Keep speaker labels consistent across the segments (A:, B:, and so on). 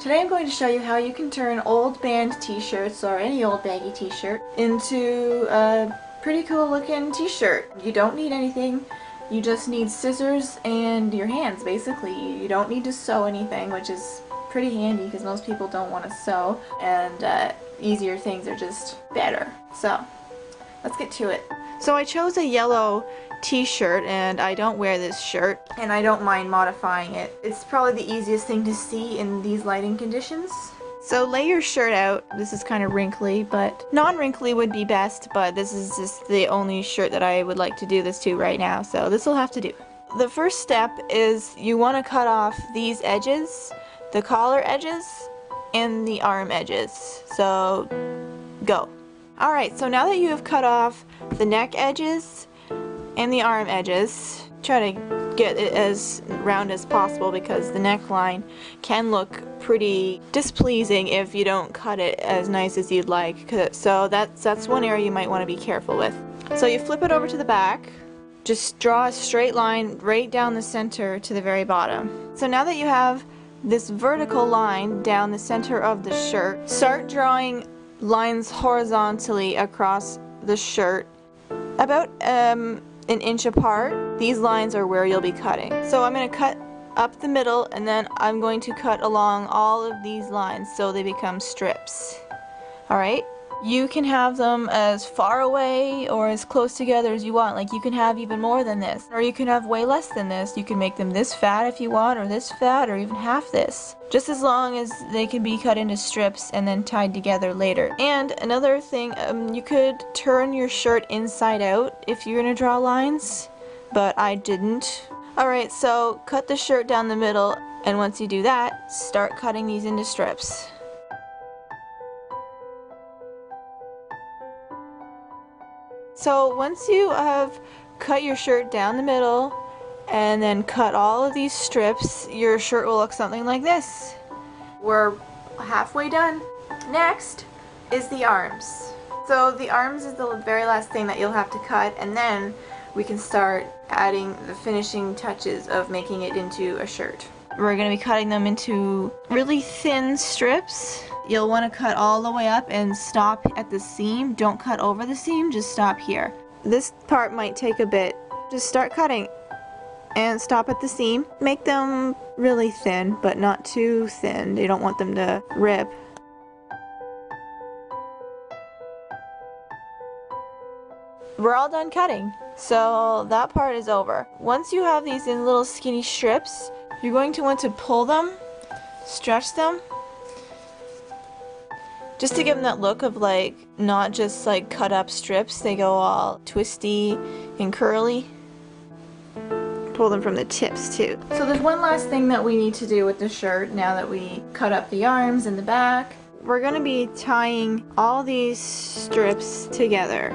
A: Today I'm going to show you how you can turn old band t-shirts or any old baggy t-shirt into a pretty cool looking t-shirt. You don't need anything, you just need scissors and your hands basically. You don't need to sew anything, which is pretty handy because most people don't want to sew, and easier things are just better. So let's get to it. So I chose a yellow t-shirt, and I don't wear this shirt, and I don't mind modifying it. It's probably the easiest thing to see in these lighting conditions. So lay your shirt out. This is kind of wrinkly, but non-wrinkly would be best, but this is just the only shirt that I would like to do this to right now, so this will have to do. The first step is you want to cut off these edges, the collar edges, and the arm edges. So go. Alright, so now that you have cut off the neck edges and the arm edges, try to get it as round as possible because the neckline can look pretty displeasing if you don't cut it as nice as you'd like. So that's one area you might want to be careful with. So you flip it over to the back, just draw a straight line right down the center to the very bottom. So now that you have this vertical line down the center of the shirt, start drawing lines horizontally across the shirt about an inch apart. These lines are where you'll be cutting. So I'm going to cut up the middle, and then I'm going to cut along all of these lines so they become strips. Alright? You can have them as far away or as close together as you want. Like, you can have even more than this, or you can have way less than this. You can make them this fat if you want, or this fat, or even half this. Just as long as they can be cut into strips and then tied together later. And another thing, you could turn your shirt inside out if you're going to draw lines, but I didn't. Alright, so cut the shirt down the middle, and once you do that, start cutting these into strips. So once you have cut your shirt down the middle and then cut all of these strips, your shirt will look something like this. We're halfway done. Next is the arms. So the arms is the very last thing that you'll have to cut, and then we can start adding the finishing touches of making it into a shirt. We're going to be cutting them into really thin strips. You'll want to cut all the way up and stop at the seam. Don't cut over the seam, just stop here. This part might take a bit. Just start cutting and stop at the seam. Make them really thin, but not too thin. You don't want them to rip. We're all done cutting, so that part is over. Once you have these in little skinny strips, you're going to want to pull them, stretch them, just to give them that look of like, not just like cut up strips, they go all twisty and curly. Pull them from the tips too. So there's one last thing that we need to do with the shirt now that we cut up the arms and the back. We're going to be tying all these strips together.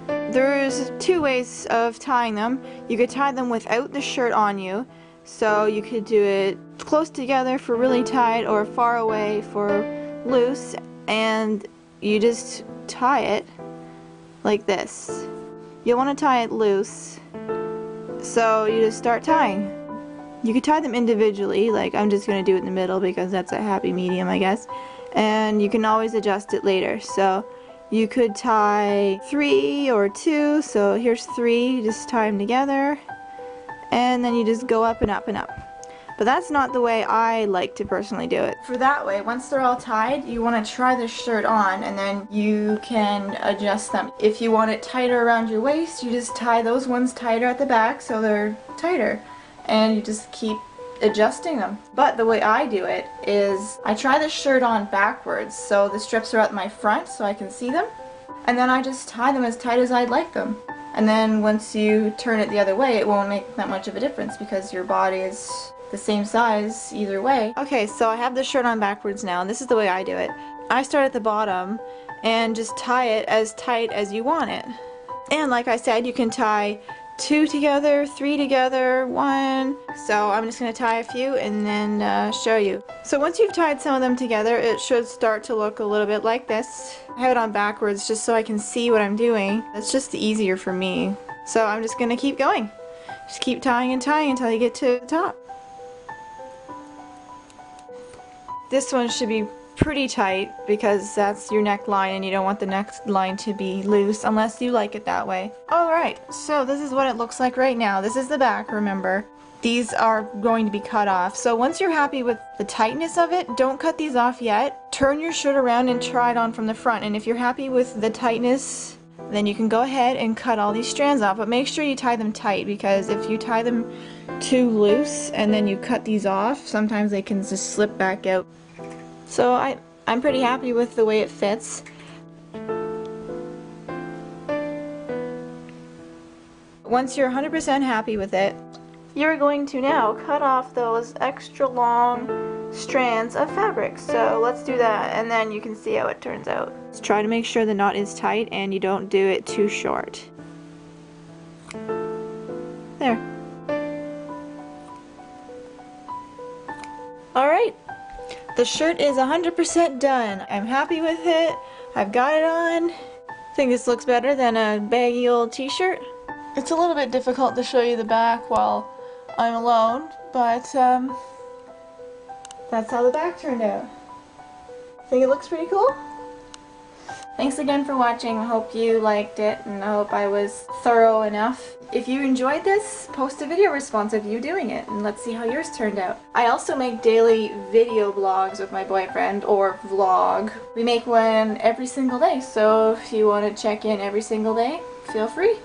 A: There's two ways of tying them. You could tie them without the shirt on you, so you could do it close together for really tight or far away for loose, and you just tie it like this. You'll want to tie it loose, so you just start tying. You could tie them individually, like I'm just going to do it in the middle because that's a happy medium, I guess, and you can always adjust it later. So you could tie 3 or 2, so here's 3, just tie them together, and then you just go up and up and up. But that's not the way I like to personally do it. For that way, once they're all tied, you want to try the shirt on, and then you can adjust them. If you want it tighter around your waist, you just tie those ones tighter at the back so they're tighter, and you just keep adjusting them. But the way I do it is I try the shirt on backwards, so the strips are at my front so I can see them, and then I just tie them as tight as I'd like them. And then once you turn it the other way, it won't make that much of a difference because your body is the same size either way. Okay, so I have the shirt on backwards now, and this is the way I do it. I start at the bottom and just tie it as tight as you want it. And like I said, you can tie 2 together, 3 together, 1. So I'm just going to tie a few and then show you. So once you've tied some of them together, it should start to look a little bit like this. I have it on backwards just so I can see what I'm doing. That's just easier for me. So I'm just going to keep going. Just keep tying and tying until you get to the top. This one should be pretty tight because that's your neckline and you don't want the neckline to be loose unless you like it that way. Alright, so this is what it looks like right now. This is the back, remember. These are going to be cut off. So once you're happy with the tightness of it, don't cut these off yet. Turn your shirt around and try it on from the front. And if you're happy with the tightness, then you can go ahead and cut all these strands off. But make sure you tie them tight, because if you tie them too loose and then you cut these off, sometimes they can just slip back out. So I'm pretty happy with the way it fits. Once you're 100% happy with it, you're going to now cut off those extra long strands of fabric. So let's do that, and then you can see how it turns out. Just try to make sure the knot is tight and you don't do it too short. There. Alright. The shirt is 100% done. I'm happy with it. I've got it on. I think this looks better than a baggy old t-shirt. It's a little bit difficult to show you the back while I'm alone, but that's how the back turned out. Think it looks pretty cool? Thanks again for watching. I hope you liked it, and I hope I was thorough enough. If you enjoyed this, post a video response of you doing it, and let's see how yours turned out. I also make daily video blogs with my boyfriend, or vlog. We make one every single day, so if you want to check in every single day, feel free.